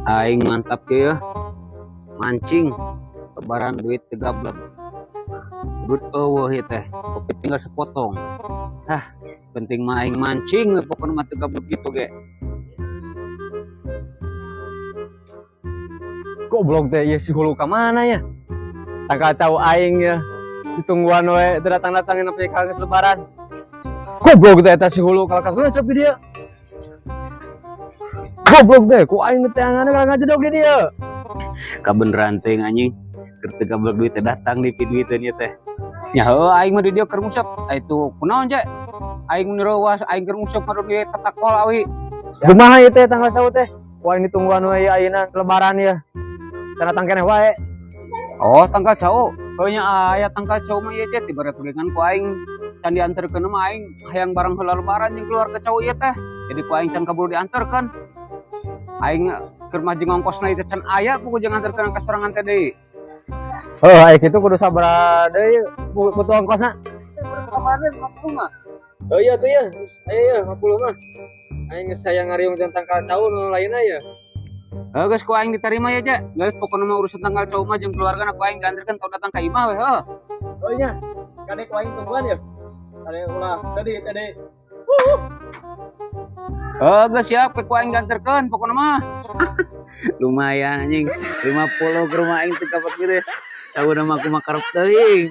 Aing mantap ya. Mancing. Lebaran duit 13. Duit eueuh ieu teh. Kopi tinggal sepotong. Penting mah aing mancing pokokna mah 13 gitu ge. Goblok teh ya si hulu ka mana ya? Tak tahu aing ya. Ditungguan we teu datang-datangin sampai ka lebaran. Goblok teh eta si hulu kalau kagak sepi dia. Goblok teh ku aing teh angana kagak jedog di dia. Kabeneran teh anjing. Keur 13 duit teh datang di duiteun ieu teh. Nya heueuh aing mah di dieu keur ngusap. Itu kunaon ce? Aing neurewas aing keur ngusap mah di tatakol awi. Kumaha ieu teh tanggal cau teh? Ku aing ditungguan we ayeuna selebaran ya. Teu datang keneh wae. Oh, tanggal cau. Heunya aya tanggal cau mah ieu teh tibarat pegangan ku aing can dianterkeun mah aing hayang barang heula lebaran jeung keluar ke cau ieu teh. Jadi ku aing can kaburu dianterkeun. Aing keur majeng ongkosna ieu can aya ku jeung nganterkeun ka sorangan teh deui. Aing kitu kudu sabar deui butuh ongkosna. Kabareun 50 mah. Oh iya tuh ya, ayo 50 mah. Aing geus hayang ngariung tentang tanggal cau nu lainna ya. Geus ku aing diterima ya, Ce. Geus pokona mah urusan tanggal cau mah jeung keluargana ku aing dianterkeun tong datang ka imah we, heuh. Oh iya, kade ku aing tungguan ya. Kade ulah tadi. Geus siap ku aing dianterkeun pokona mah. Lumayan anjing, 50 ke rumah aing teu kapet gitu. Tahu nama aku mah karep teuing.